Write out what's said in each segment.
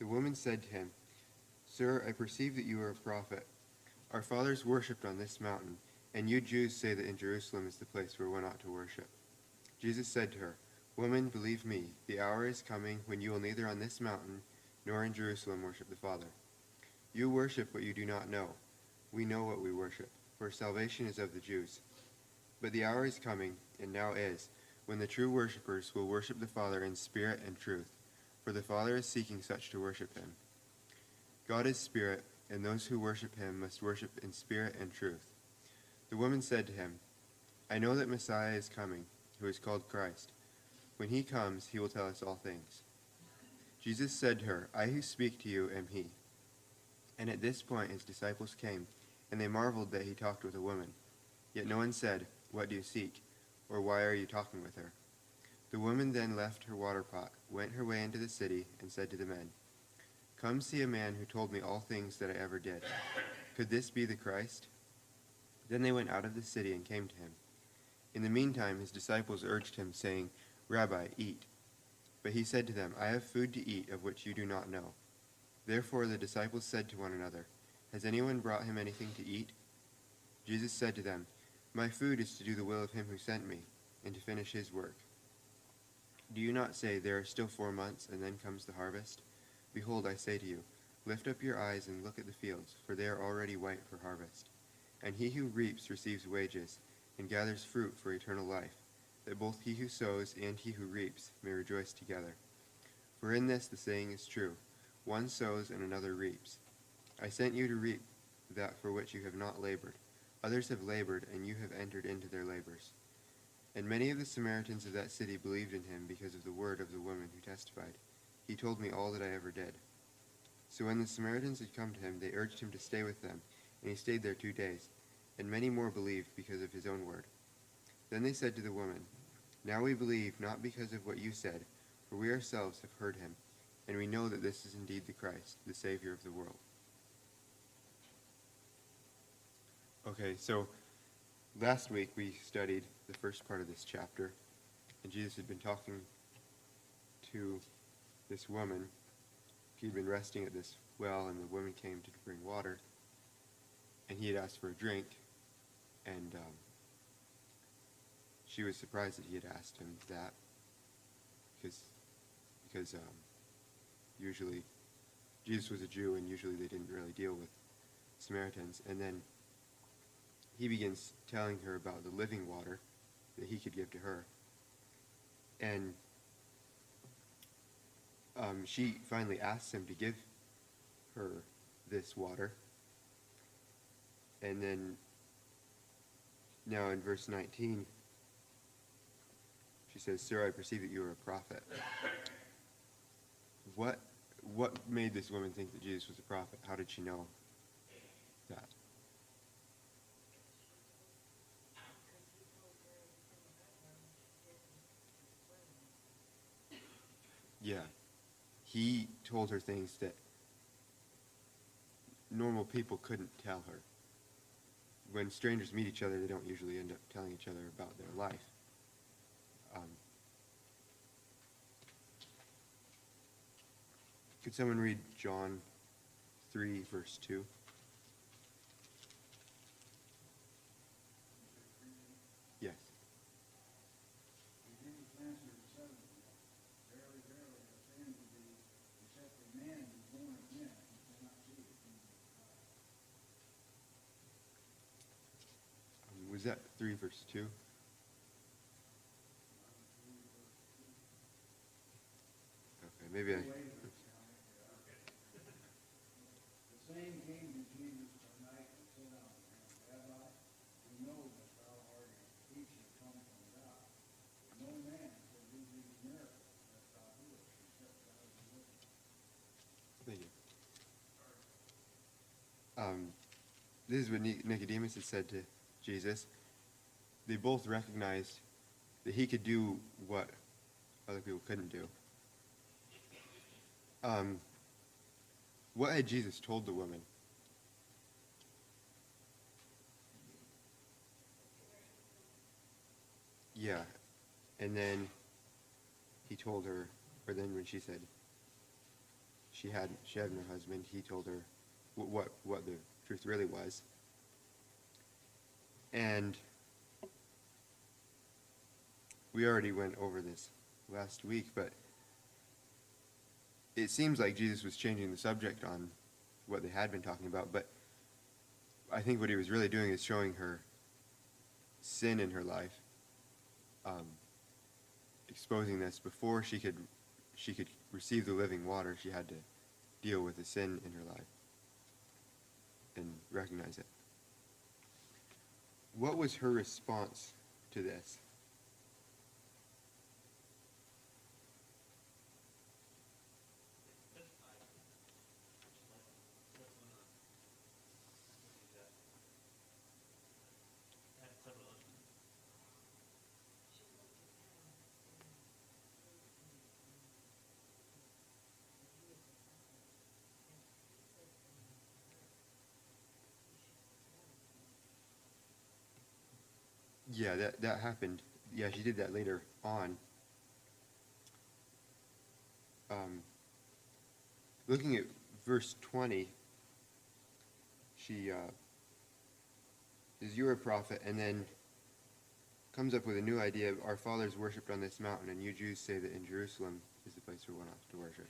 The woman said to him, "Sir, I perceive that you are a prophet. Our fathers worshipped on this mountain, and you Jews say that in Jerusalem is the place where one ought to worship." Jesus said to her, "Woman, believe me, the hour is coming when you will neither on this mountain nor in Jerusalem worship the Father. You worship what you do not know. We know what we worship, for salvation is of the Jews. But the hour is coming, and now is, when the true worshippers will worship the Father in spirit and truth, for the Father is seeking such to worship him. God is spirit, and those who worship him must worship in spirit and truth." The woman said to him, "I know that Messiah is coming, who is called Christ. When he comes, he will tell us all things." Jesus said to her, "I who speak to you am he." And at this point his disciples came, and they marveled that he talked with a woman. Yet no one said, "What do you seek?" or "Why are you talking with her?" The woman then left her water pot, went her way into the city, and said to the men, "Come see a man who told me all things that I ever did. Could this be the Christ?" Then they went out of the city and came to him. In the meantime his disciples urged him, saying, "Rabbi, eat." But he said to them, "I have food to eat of which you do not know." Therefore the disciples said to one another, "Has anyone brought him anything to eat?" Jesus said to them, "My food is to do the will of him who sent me, and to finish his work. Do you not say, 'There are still 4 months, and then comes the harvest'? Behold, I say to you, lift up your eyes and look at the fields, for they are already white for harvest. And he who reaps receives wages, and gathers fruit for eternal life, that both he who sows and he who reaps may rejoice together. For in this the saying is true, one sows and another reaps. I sent you to reap that for which you have not labored. Others have labored, and you have entered into their labors." And many of the Samaritans of that city believed in him because of the word of the woman who testified, "He told me all that I ever did." So when the Samaritans had come to him, they urged him to stay with them, and he stayed there 2 days, and many more believed because of his own word. Then they said to the woman, "Now we believe not because of what you said, for we ourselves have heard him, and we know that this is indeed the Christ, the Savior of the world." Okay, so last week we studied the first part of this chapter, and Jesus had been talking to this woman. He'd been resting at this well, and the woman came to bring water, and he had asked for a drink, and she was surprised that he had asked him that, because usually Jesus was a Jew, and usually they didn't really deal with Samaritans. And then he begins telling her about the living water that he could give to her. And she finally asks him to give her this water. And then now in verse 19, she says, "Sir, I perceive that you are a prophet." What made this woman think that Jesus was a prophet? How did she know that? Yeah. He told her things that normal people couldn't tell her. When strangers meet each other, they don't usually end up telling each other about their life. Could someone read John 3, verse 2? Yes. Jesus answered and said unto them, Verily, verily, I say unto thee, except a man be born again, he cannot see the kingdom of God. Was that 3, verse 2? Okay, maybe I... Wait a minute, the same came to Jesus by night and said unto him, Rabbi, we know that thou art a teacher come from God. No man can do these miracles that thou doest, except God be with him. Thank you. This is what Nicodemus had said to Jesus. They both recognized that he could do what other people couldn't do. What had Jesus told the woman? Yeah. And then he told her, or then when she said, she had no husband. He told her what the truth really was. And we already went over this last week, but it seems like Jesus was changing the subject on what they had been talking about, but I think what he was really doing is showing her sin in her life, exposing this. Before she could receive the living water, she had to deal with the sin in her life and recognize it. What was her response to this? Yeah, that happened. Yeah, she did that later on. Looking at verse 20, she says, "You are a prophet," and then comes up with a new idea. Our fathers worshipped on this mountain, and you Jews say that in Jerusalem is the place we went out to worship.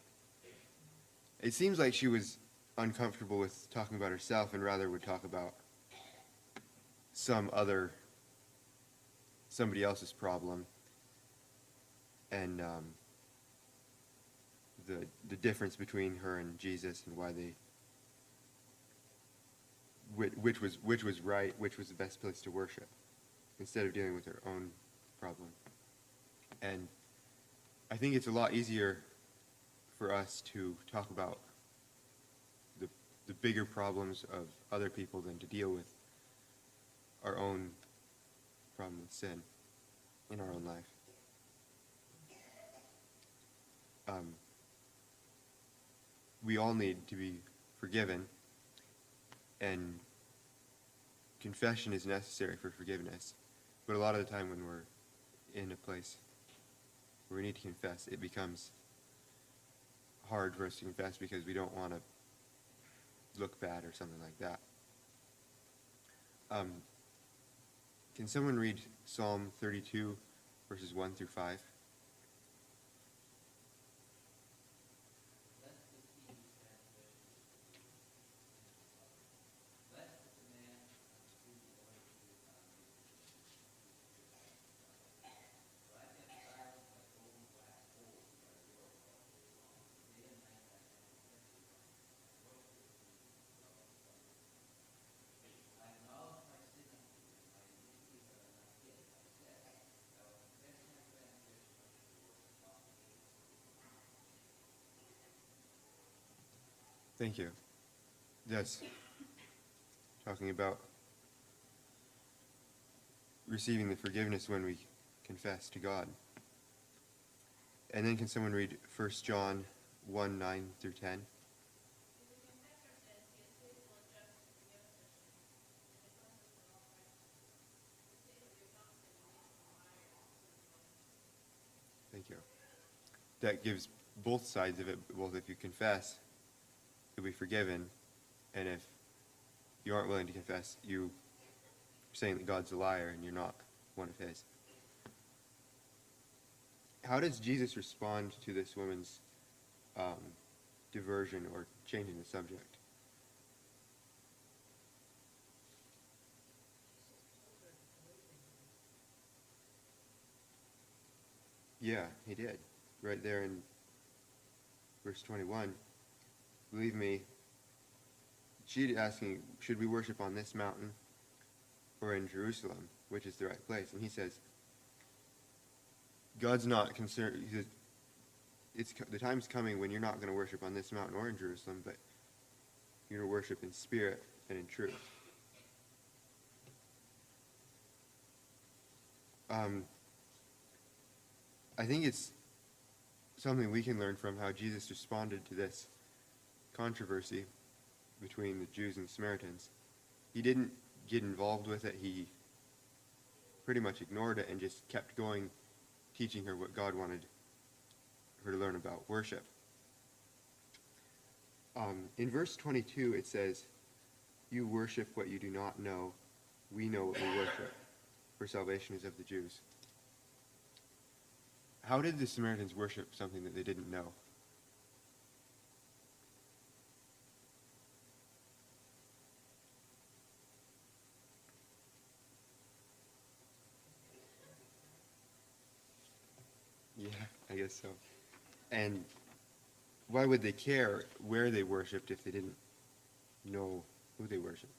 It seems like she was uncomfortable with talking about herself and rather would talk about somebody else's problem, and the difference between her and Jesus, and why they, which was right, which was the best place to worship, instead of dealing with her own problem. And I think it's a lot easier for us to talk about the bigger problems of other people than to deal with our own problem with sin in our own life. We all need to be forgiven, and confession is necessary for forgiveness. But a lot of the time when we're in a place where we need to confess, it becomes hard for us to confess because we don't want to look bad or something like that. Can someone read Psalm 32, verses 1 through 5? Thank you. That's talking about receiving the forgiveness when we confess to God. And then can someone read 1 John 1, 9 through 10? Thank you. That gives both sides of it. Both, if you confess, you'll be forgiven, and if you aren't willing to confess, you're saying that God's a liar and you're not one of his. How does Jesus respond to this woman's diversion or changing the subject? Yeah, he did. Right there in verse 21. Believe me, she's asking, should we worship on this mountain or in Jerusalem, which is the right place? And he says, God's not concerned. He says, the time's coming when you're not going to worship on this mountain or in Jerusalem, but you're going to worship in spirit and in truth. I think it's something we can learn from how Jesus responded to this controversy between the Jews and the Samaritans. He didn't get involved with it. He pretty much ignored it and just kept going, teaching her what God wanted her to learn about worship. In verse 22, it says, "You worship what you do not know. We know what we worship, for salvation is of the Jews." How did the Samaritans worship something that they didn't know? Yeah, I guess so. And why would they care where they worshipped if they didn't know who they worshipped?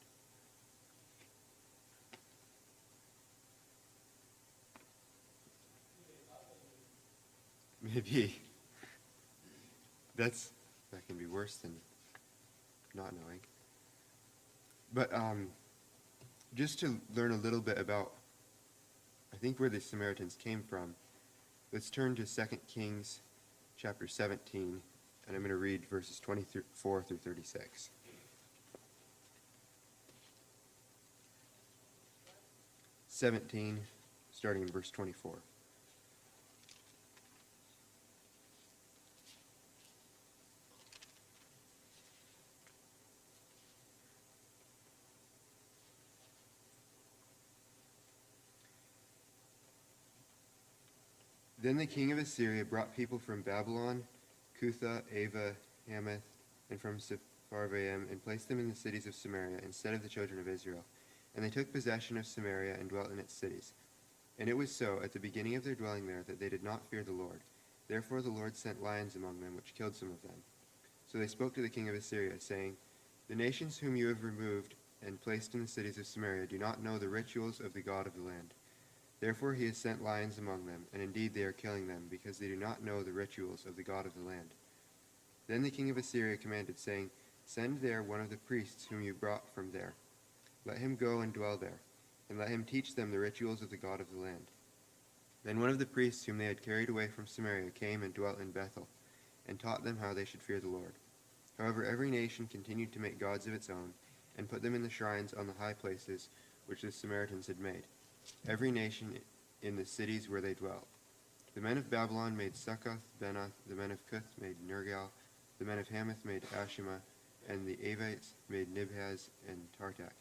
Maybe that can be worse than not knowing. But just to learn a little bit about, I think, where the Samaritans came from, let's turn to 2 Kings chapter 17, and I'm going to read verses 24 through 36. 17, starting in verse 24. Then the king of Assyria brought people from Babylon, Cutha, Ava, Hamath, and from Sepharvaim, and placed them in the cities of Samaria instead of the children of Israel. And they took possession of Samaria and dwelt in its cities. And it was so, at the beginning of their dwelling there, that they did not fear the Lord. Therefore the Lord sent lions among them, which killed some of them. So they spoke to the king of Assyria, saying, "The nations whom you have removed and placed in the cities of Samaria do not know the rituals of the God of the land. Therefore he has sent lions among them, and indeed they are killing them, because they do not know the rituals of the God of the land." Then the king of Assyria commanded, saying, "Send there one of the priests whom you brought from there. Let him go and dwell there, and let him teach them the rituals of the God of the land." Then one of the priests whom they had carried away from Samaria came and dwelt in Bethel, and taught them how they should fear the Lord. However, every nation continued to make gods of its own, and put them in the shrines on the high places which the Samaritans had made, every nation in the cities where they dwelt. The men of Babylon made Succoth, Benoth, the men of Cuth made Nergal, the men of Hamath made Ashima, and the Avites made Nibhaz and Tartak.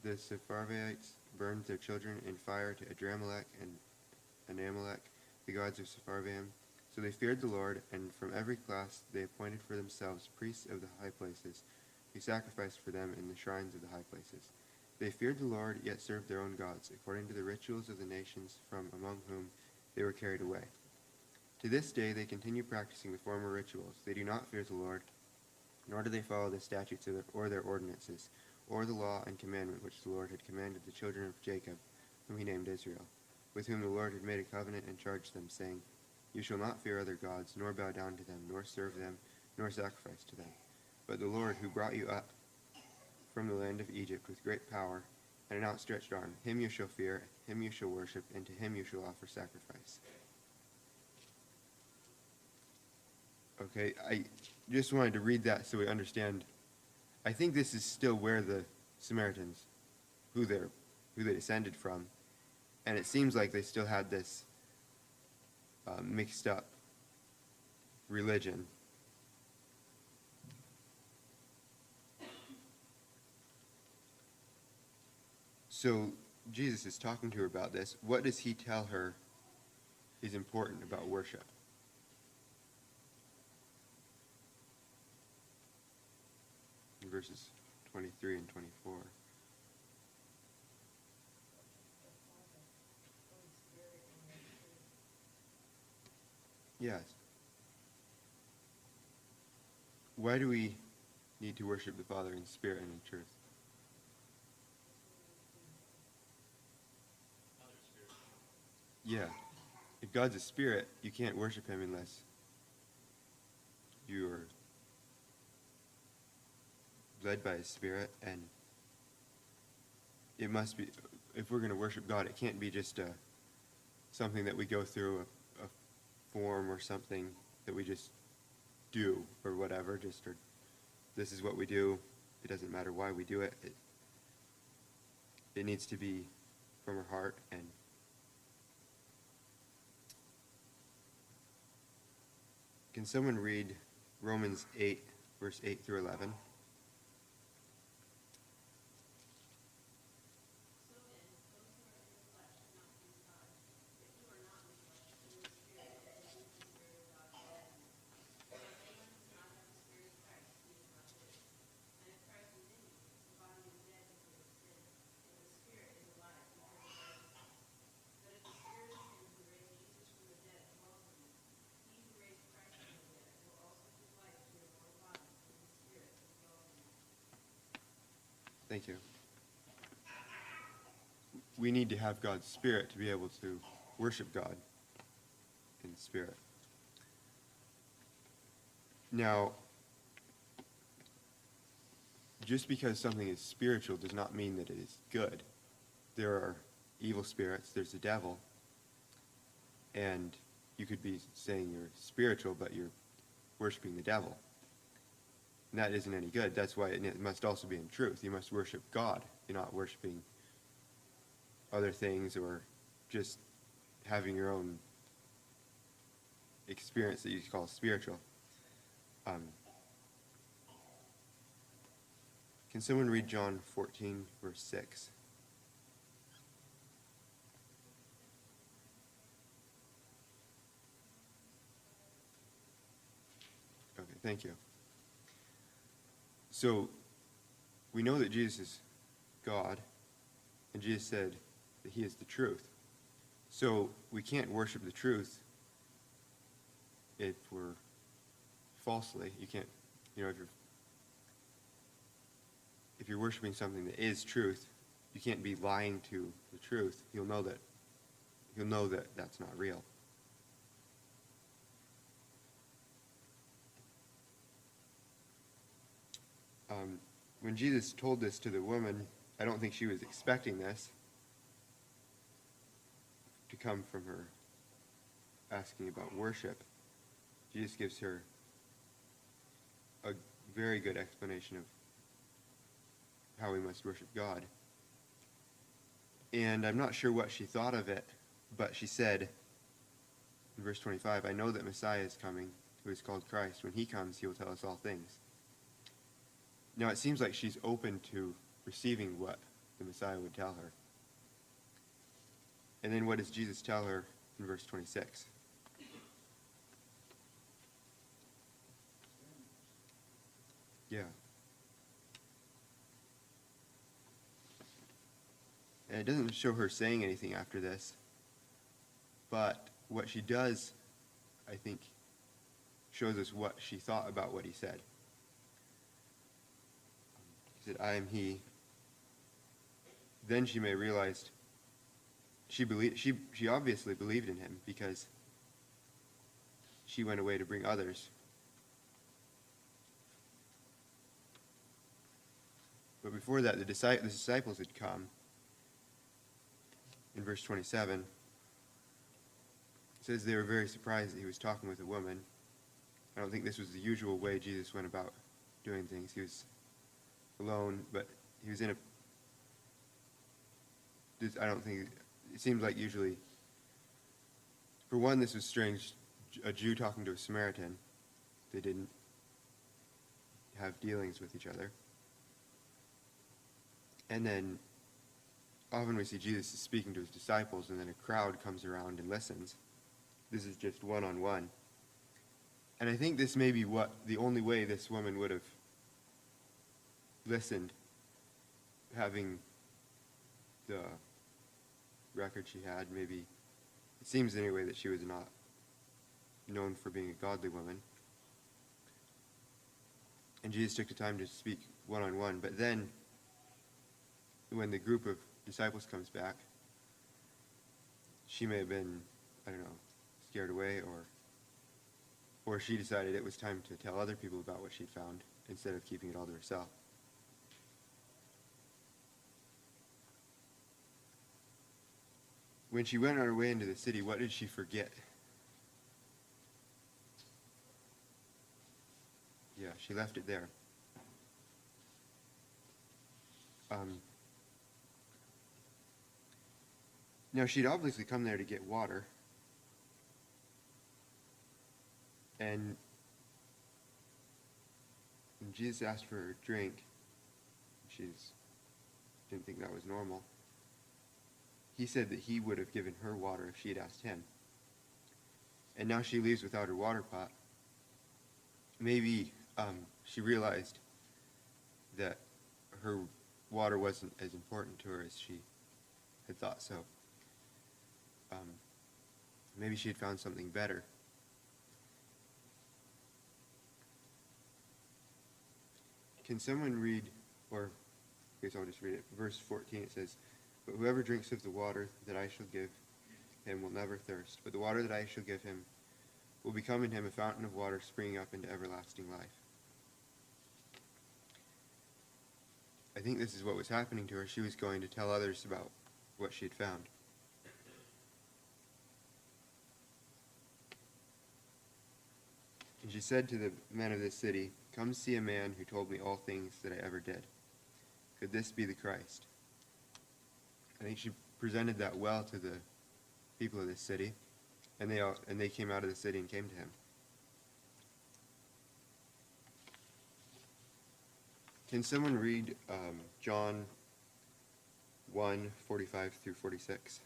The Sepharvaites burned their children in fire to Adramelech and Anamelech, the gods of Sepharvaim. So they feared the Lord, and from every class they appointed for themselves priests of the high places, who sacrificed for them in the shrines of the high places. They feared the Lord, yet served their own gods, according to the rituals of the nations from among whom they were carried away. To this day they continue practicing the former rituals. They do not fear the Lord, nor do they follow the statutes or their ordinances, or the law and commandment which the Lord had commanded the children of Jacob, whom he named Israel, with whom the Lord had made a covenant and charged them, saying, "You shall not fear other gods, nor bow down to them, nor serve them, nor sacrifice to them. But the Lord, who brought you up from the land of Egypt with great power and an outstretched arm, him you shall fear, him you shall worship, and to him you shall offer sacrifice." Okay, I just wanted to read that so we understand. I think this is still where the Samaritans, who they descended from, and it seems like they still had this mixed up religion. So Jesus is talking to her about this. What does he tell her is important about worship? In verses 23 and 24. Yes. Why do we need to worship the Father in spirit and in truth? Yeah. If God's a spirit, you can't worship him unless you are led by his spirit, and it must be, if we're going to worship God, it can't be just something that we go through, a form or something that we just do or whatever, or this is what we do. It doesn't matter why we do it. It needs to be from our heart. And can someone read Romans 8, verse 8 through 11. Thank you. We need to have God's Spirit to be able to worship God in the Spirit. Now, just because something is spiritual does not mean that it is good. There are evil spirits, there's the devil, and you could be saying you're spiritual, but you're worshiping the devil. And that isn't any good. That's why it must also be in truth. You must worship God. You're not worshiping other things or just having your own experience that you call spiritual. Can someone read John 14, verse 6? Okay, thank you. So, we know that Jesus is God, and Jesus said that he is the truth. So, we can't worship the truth if we're falsely. You can't, if you're worshiping something that is truth, you can't be lying to the truth. You'll know that that's not real. When Jesus told this to the woman, I don't think she was expecting this to come from her asking about worship. Jesus gives her a very good explanation of how we must worship God. And I'm not sure what she thought of it, but she said in verse 25, I know that Messiah is coming, who is called Christ. When he comes, he will tell us all things. Now, it seems like she's open to receiving what the Messiah would tell her. And then what does Jesus tell her in verse 26? Yeah. And it doesn't show her saying anything after this. But what she does, I think, shows us what she thought about what he said. He said, I am he. Then she may realize she obviously believed in him because she went away to bring others. But before that, the disciples had come. In verse 27, it says they were very surprised that he was talking with a woman. I don't think this was the usual way Jesus went about doing things. He was alone, but he was in it seems like usually, for one, this was strange, a Jew talking to a Samaritan. They didn't have dealings with each other. And then often we see Jesus is speaking to his disciples, and then a crowd comes around and listens. This is just one-on-one. And I think this may be the only way this woman would have listened, having the record she had. Maybe it seems anyway that she was not known for being a godly woman. And Jesus took the time to speak one-on-one. But then, when the group of disciples comes back, she may have been, scared away, or she decided it was time to tell other people about what she'd found instead of keeping it all to herself. When she went on her way into the city, what did she forget? Yeah, she left it there. Now, she'd obviously come there to get water. And When Jesus asked for her drink, she didn't think that was normal. He said that he would have given her water if she had asked him. And now she leaves without her water pot. Maybe she realized that her water wasn't as important to her as she had thought so. Maybe she had found something better. Can someone read, or I guess I'll just read it. Verse 14, it says, "But whoever drinks of the water that I shall give him will never thirst, but the water that I shall give him will become in him a fountain of water springing up into everlasting life." I think this is what was happening to her. She was going to tell others about what she had found. And she said to the men of this city, "Come see a man who told me all things that I ever did. Could this be the Christ?" I think she presented that well to the people of this city, and they came out of the city and came to him. Can someone read John 1:45 through 46?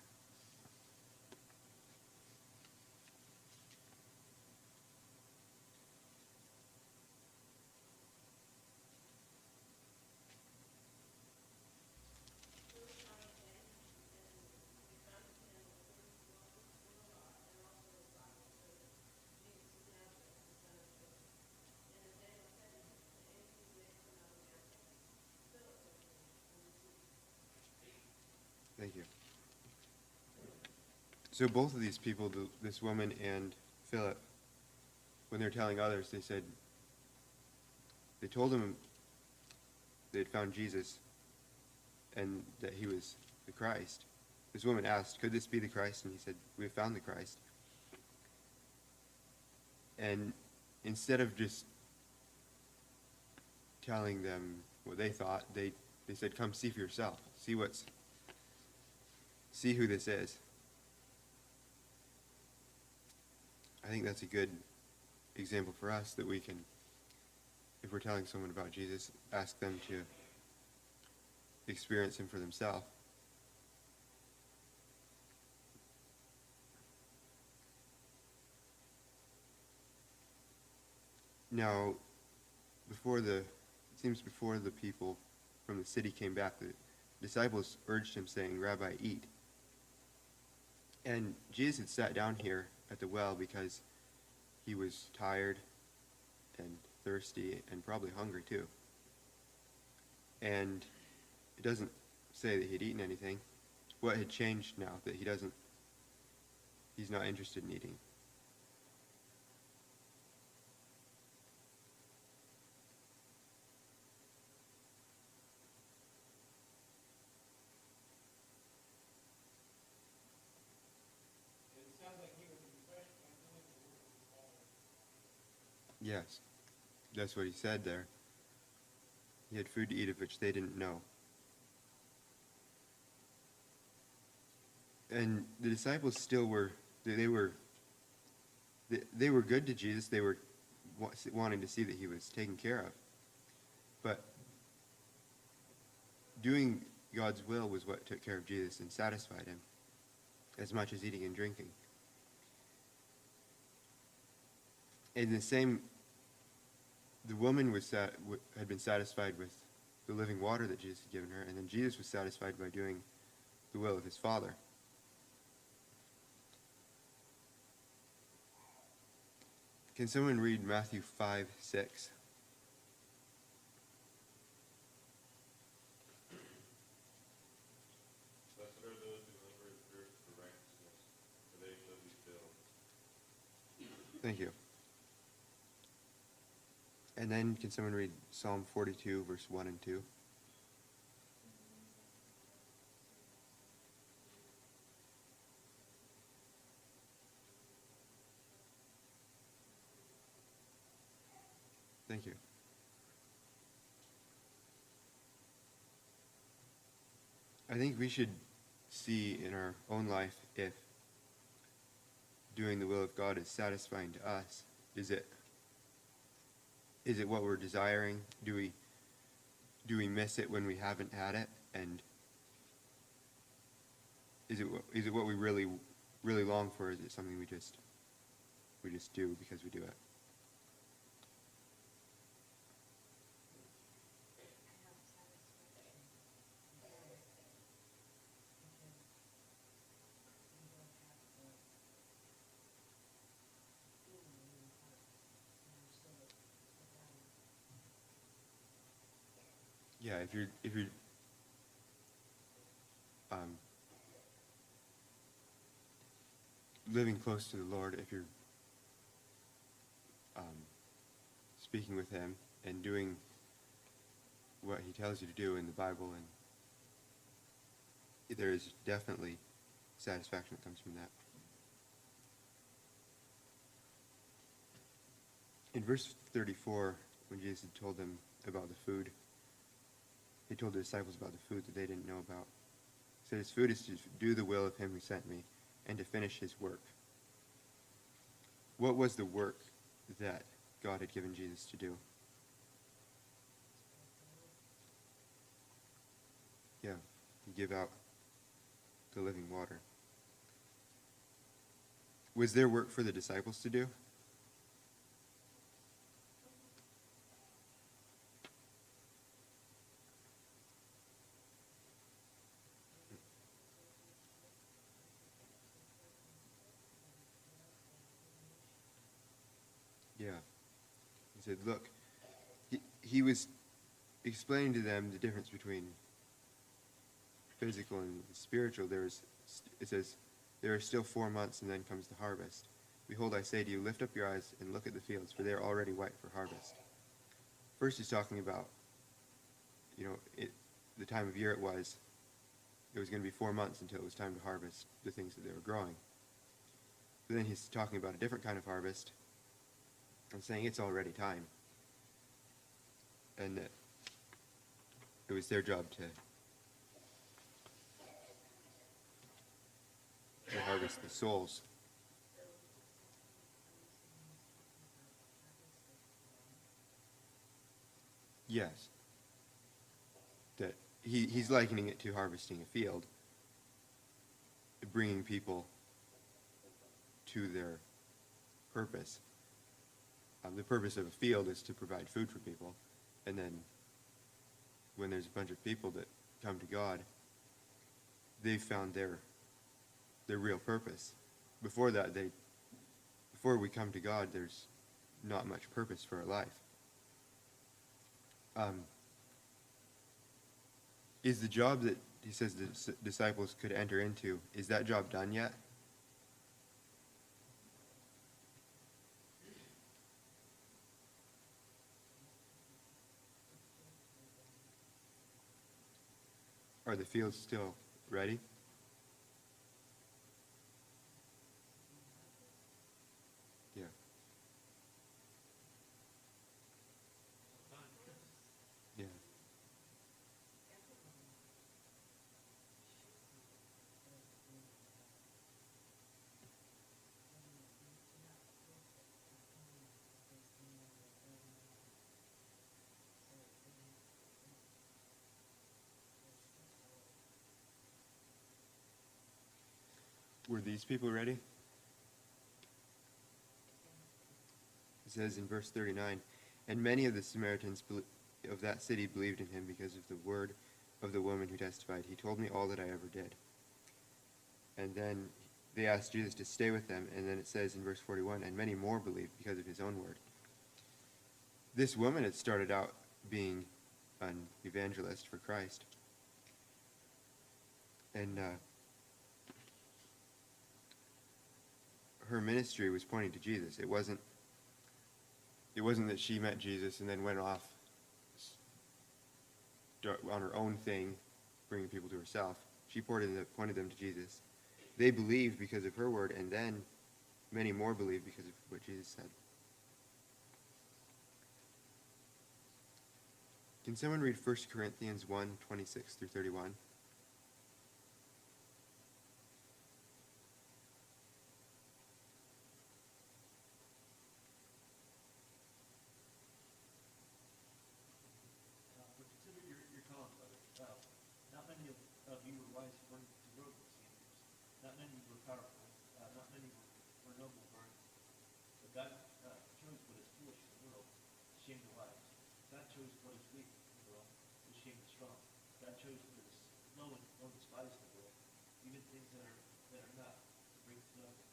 Thank you. So both of these people, this woman and Philip, when they're telling others, they told him they had found Jesus and that he was the Christ. This woman asked, "Could this be the Christ?" And he said, "We have found the Christ." And instead of just telling them what they thought, they said, "Come see for yourself. See who this is." I think that's a good example for us, that we can, if we're telling someone about Jesus, ask them to experience him for themselves. Now, it seems before the people from the city came back, the disciples urged him, saying, "Rabbi, eat." And Jesus had sat down here at the well because he was tired and thirsty and probably hungry too. And it doesn't say that he'd eaten anything. What had changed now that he's not interested in eating? Yes, that's what he said there. He had food to eat of which they didn't know. And the disciples still were good to Jesus. They were wanting to see that he was taken care of. But doing God's will was what took care of Jesus and satisfied him, as much as eating and drinking. And the woman had been satisfied with the living water that Jesus had given her, and then Jesus was satisfied by doing the will of his Father. Can someone read Matthew 5:6? Blessed are those who hunger and thirst for righteousness, for they shall be filled. Thank you. And then can someone read Psalm 42, verse 1 and 2? Thank you. I think we should see in our own life if doing the will of God is satisfying to us. Is it Is it what we're desiring? Do we miss it when we haven't had it? And is it what we really long for? Or is it something we just do because we do it? Yeah, if you're um, living close to the Lord, if you're speaking with Him and doing what He tells you to do in the Bible, and there is definitely satisfaction that comes from that. In verse 34, when Jesus had told them about the food, He told the disciples about the food that they didn't know about. He said, His food is to do the will of Him who sent me and to finish His work. What was the work that God had given Jesus to do? Yeah, give out the living water. Was there work for the disciples to do? Yeah. He said, look, he was explaining to them the difference between physical and spiritual. It says, there are still 4 months and then comes the harvest. Behold, I say to you, lift up your eyes and look at the fields, for they are already white for harvest. First he's talking about, the time of year it was going to be 4 months until it was time to harvest the things that they were growing. But then he's talking about a different kind of harvest and saying it's already time. And that it was their job to harvest the souls. Yes. That he's likening it to harvesting a field, bringing people to their purpose. The purpose of a field is to provide food for people, and then when there's a bunch of people that come to God, they've found their real purpose. Before we come to God, there's not much purpose for our life. Is the job that he says the disciples could enter into, is that job done yet? Are the fields still ready? Yeah. Yeah. Were these people ready? It says in verse 39, and many of the Samaritans of that city believed in him because of the word of the woman who testified, he told me all that I ever did. And then they asked Jesus to stay with them, and then it says in verse 41, and many more believed because of his own word. This woman had started out being an evangelist for Christ. And her ministry was pointing to Jesus. It wasn't that she met Jesus and then went off on her own thing, bringing people to herself. She pointed them to Jesus. They believed because of her word, and then many more believed because of what Jesus said. Can someone read 1 Corinthians 1, 26 through 31? many were powerful, not many were noble birth, but God chose what is foolish in the world to shame the wise. God chose what is weak in the world to shame the strong. God chose what is low and despised in the world, even things that are not, to bring to nothing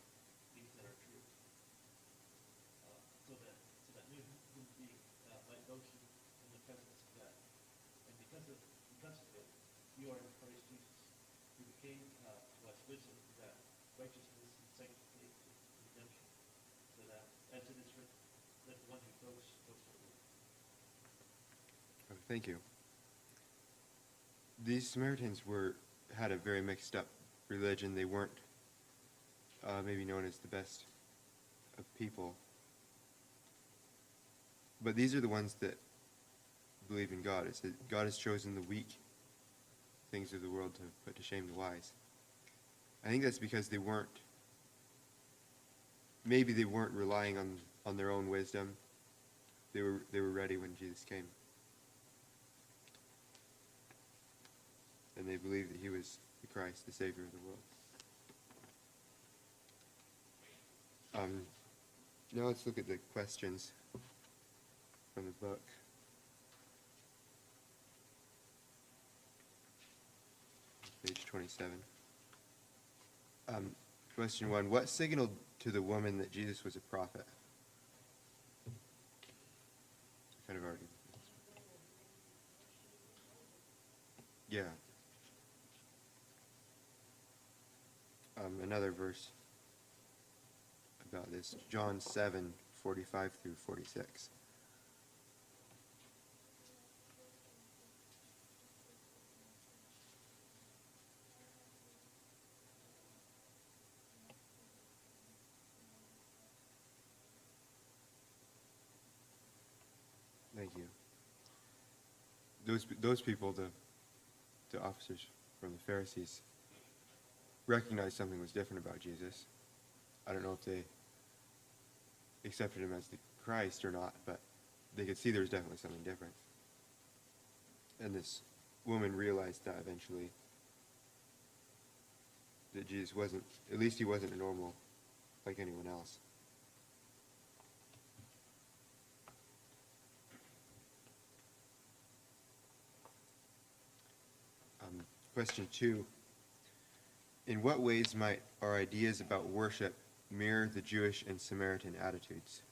things that are true, so that no human being might boast in the presence of God. And because of it, you are in Christ Jesus, who became to us wisdom from God, righteousness and sanctification and redemption, so that, as it is written, let the one who boasts boast in the Lord. Oh, thank you. These Samaritans had a very mixed up religion. They weren't maybe known as the best of people. But these are the ones that believe in God. It's that God has chosen the weak things of the world to put to shame the wise. I think that's because they weren't relying on their own wisdom. They were ready when Jesus came. And they believed that he was the Christ, the Savior of the world. Now let's look at the questions from the book. Page 27. Question 1. What signaled to the woman that Jesus was a prophet? I kind of already. Yeah. Another verse about this. John 7:45 through 46. Thank you. Those people, the officers from the Pharisees, recognized something was different about Jesus. I don't know if they accepted him as the Christ or not, but they could see there was definitely something different. And this woman realized that eventually, that Jesus wasn't, at least he wasn't a normal like anyone else. Question 2. In what ways might our ideas about worship mirror the Jewish and Samaritan attitudes?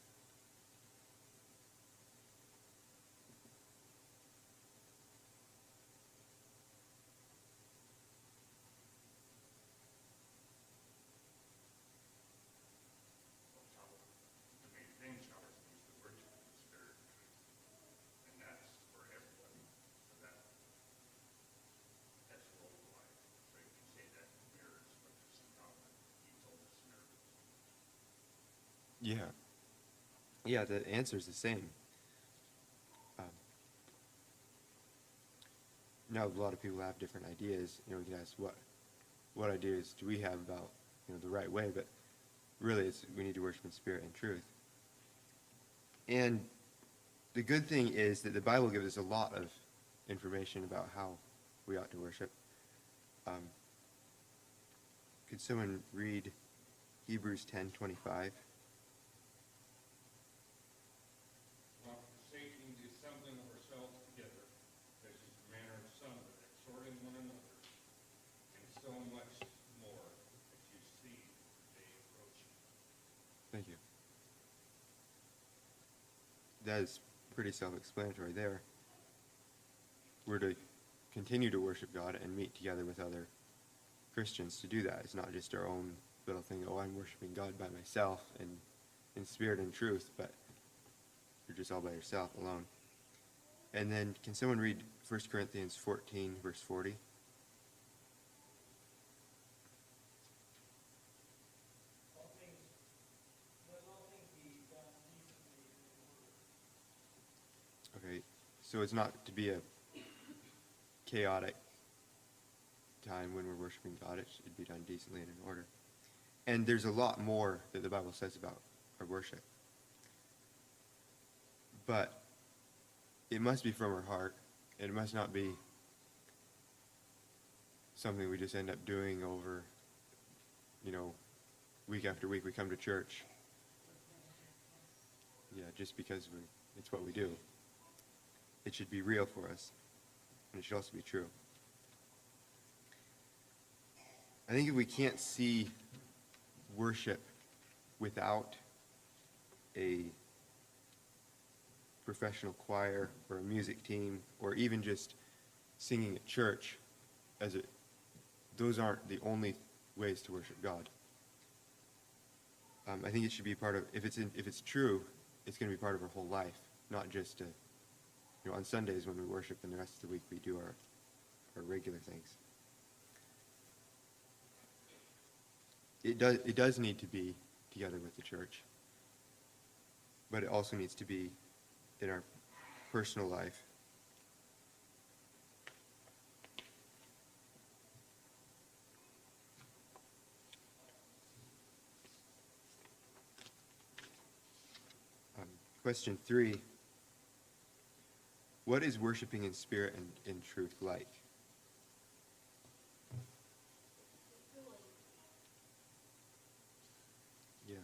The main thing, Charles, is the worship of the Spirit and truth. And that's for everybody. So that's worldwide. So you can say that mirrors what you see how he told the Samaritans. Yeah. Yeah, the answer is the same. Now, a lot of people have different ideas. We can ask what ideas do we have about the right way, but really we need to worship in spirit and truth. And the good thing is that the Bible gives us a lot of information about how we ought to worship. Could someone read Hebrews 10:25? Not forsaking the assembling of ourselves together, as is the manner of some, but exhorting one another, and so much more as you see the day approaching. Thank you. That is pretty self-explanatory there. We're to continue to worship God and meet together with other Christians to do that. It's not just our own little thing, I'm worshiping God by myself and in spirit and truth, but you're just all by yourself, alone. And then, can someone read 1 Corinthians 14, verse 40? Okay, so it's not to be a chaotic time when we're worshiping God. It should be done decently and in order. And there's a lot more that the Bible says about our worship. But it must be from our heart. And it must not be something we just end up doing over week after week we come to church. Yeah, just because it's what we do. It should be real for us, and it should also be true. I think if we can't see worship without a professional choir or a music team, or even just singing at church, those aren't the only ways to worship God. I think it should be part of, if it's true, it's going to be part of our whole life, not just on Sundays when we worship, and the rest of the week we do our regular things. It does need to be together with the church, but it also needs to be in our personal life. Question 3. What is worshiping in spirit and in truth like? Yeah.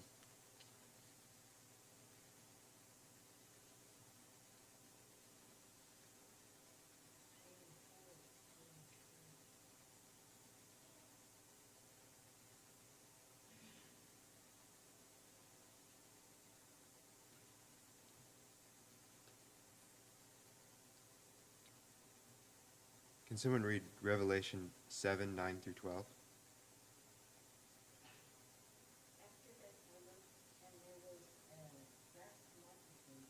Can someone read Revelation 7, 9 through 12? After this I looked, and there was a vast multitude,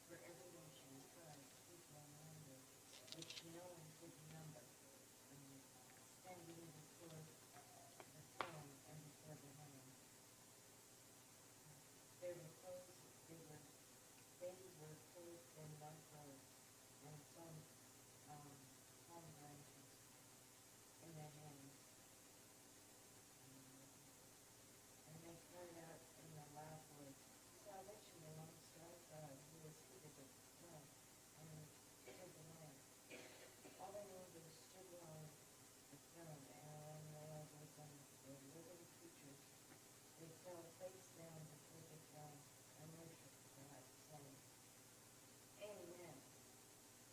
for every nation, tribe, people, and language, which no one could number, standing before the throne and before the Lamb. They were clothed in white robes, and some palm branches in their hands. And they cried out in a loud voice, Salvation belongs to our God, who is seated at the throne, and to the Lamb. All the elders stood around the throne, and around the elders and the living creatures. They fell face down before the throne and worshipped God, saying, Amen.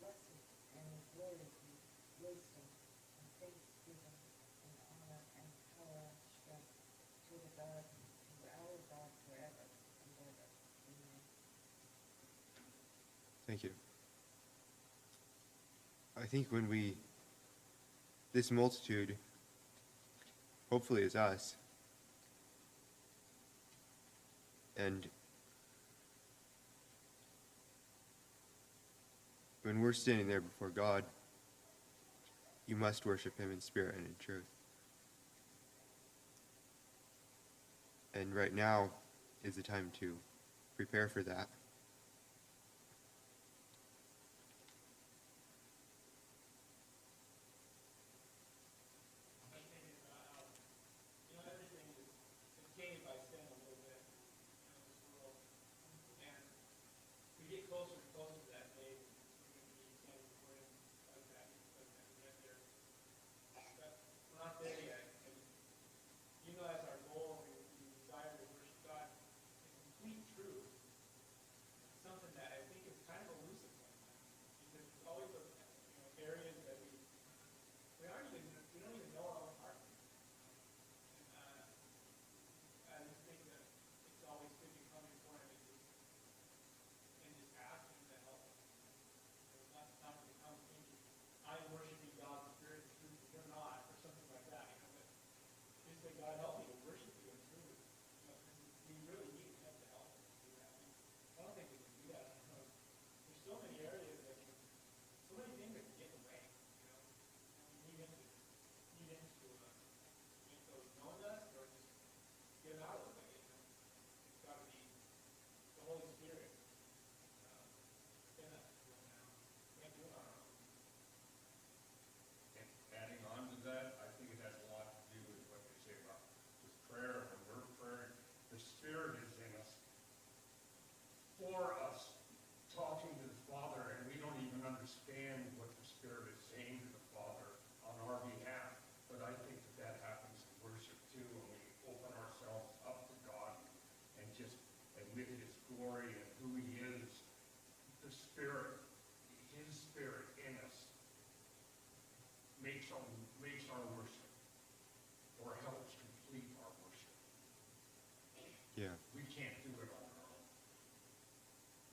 Blessing and glory be, wisdom and thanksgiving and honor and power and strength to our God forever and ever. Amen. Thank you. I think this multitude, hopefully is us, and when we're standing there before God, you must worship him in spirit and in truth. And right now is the time to prepare for that. Everything is tainted by sin a little bit in this world. And we get closer and closer to that day. We're going to be standing before him like that we get there. But we're not there yet. And as our goal, we desire to worship God in complete truth.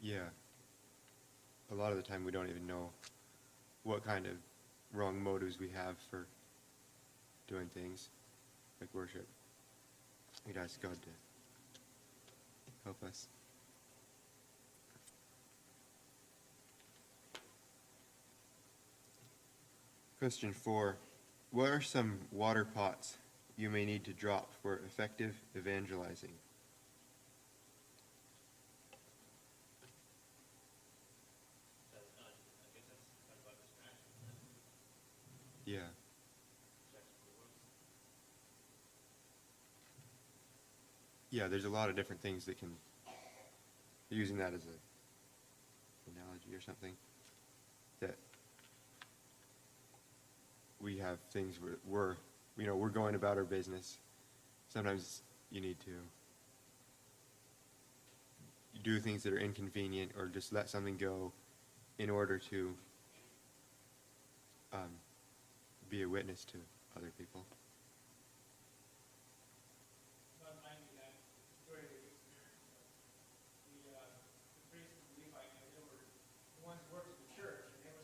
Yeah. A lot of the time we don't even know what kind of wrong motives we have for doing things like worship. We'd ask God to help us. Question 4. What are some water pots you may need to drop for effective evangelizing? That, I guess that's kind of about distraction, Yeah. distraction for the world. Yeah, there's a lot of different things that can, using that as a analogy or something, that we have things where we're going about our business. Sometimes you need to do things that are inconvenient or just let something go in order to be a witness to other people. About 90, that story of the Good Samaritan. The priest and the Levite, they were the ones who worked at the church, and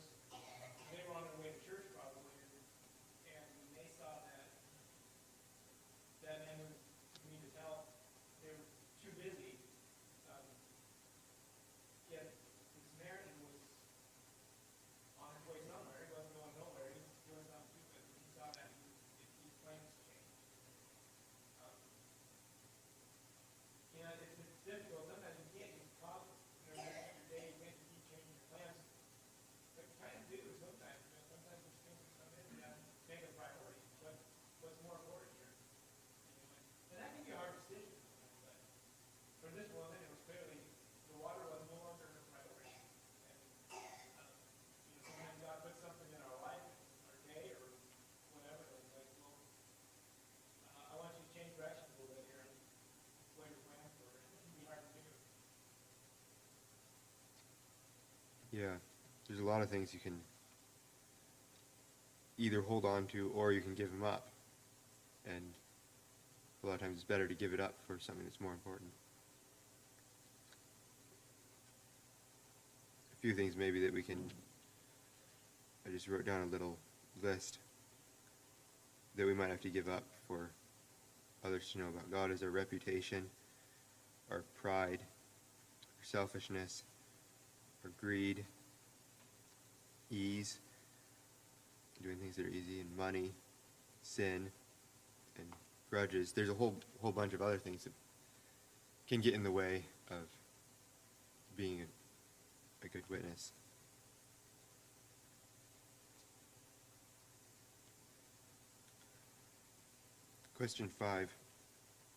they were on their way to church probably, and when they saw that man was needed help, they were too busy. Yet the Samaritan was on his way somewhere. He wasn't going nowhere. He was doing something stupid. He saw that his plans changed. Um, it's difficult. Sometimes you can't just talk, your day, you can't just keep changing your plans. But you kind of do sometimes. Sometimes there's things that come in and you have to make a priority. What's more important here? And that can be a hard decision. But for this woman, it was clearly the water was no longer her priority. And sometimes God puts something in our life, our day, or whatever. It's like, well, I want you to change direction a little bit here and what your plans were. It can be hard to do. Yeah, there's a lot of things you can either hold on to or you can give them up. And a lot of times it's better to give it up for something that's more important. A few things maybe that I just wrote down a little list that we might have to give up for others to know about God is our reputation, our pride, our selfishness, our greed, ease, doing things that are easy, and money, sin, and grudges. There's a whole bunch of other things that can get in the way of being a good witness. Question 5.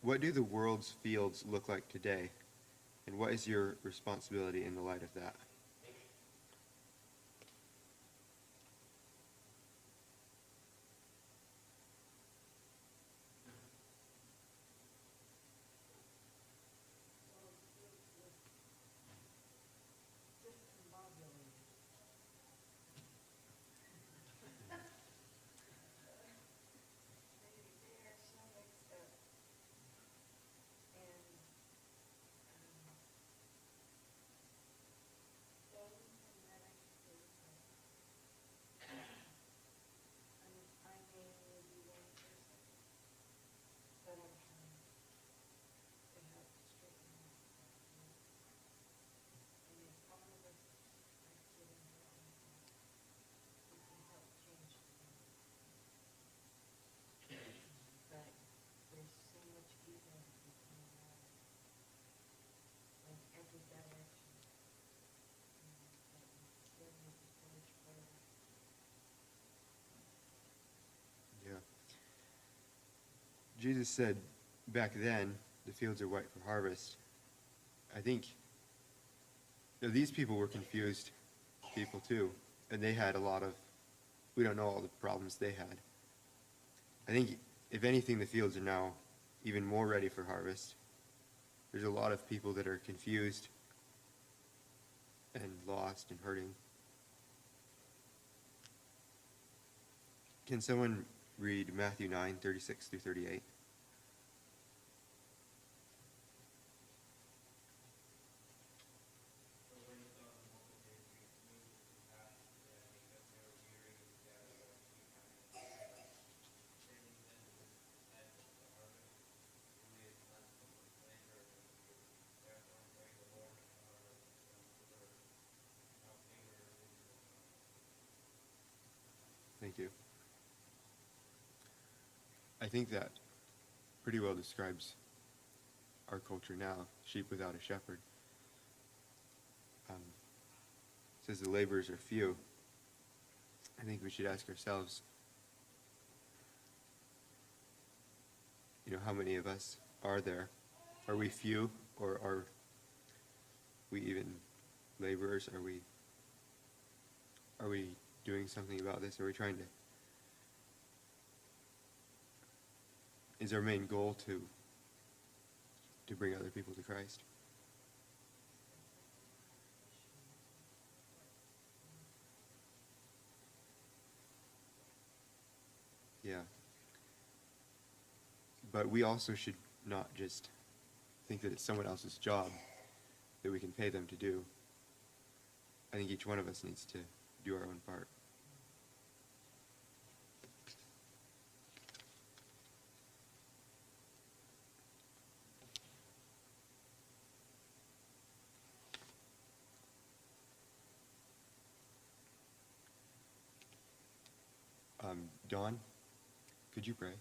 What do the world's fields look like today? And what is your responsibility in the light of that? Discombobulated. They are so mixed up. And, those and then I can say that, I may only be one person, but I'm trying to help straighten out stuff, And if all of us are getting our own thoughts, we can help change the world. But there's so much evil in our lives, in every direction, that we still need to forge forward. Yeah. Jesus said back then, the fields are white for harvest. I think these people were confused people too, and they had we don't know all the problems they had. I think, if anything, the fields are now even more ready for harvest. There's a lot of people that are confused and lost and hurting. Can someone read Matthew 9:36 through 38? So think that pretty well describes our culture now, sheep without a shepherd. It says the laborers are few. I think we should ask ourselves, how many of us are there? Are we few, or are we even laborers? Are we doing something about this? Are we trying to? Is our main goal to bring other people to Christ? Yeah. But we also should not just think that it's someone else's job that we can pay them to do. I think each one of us needs to do our own part. Dawn, could you pray?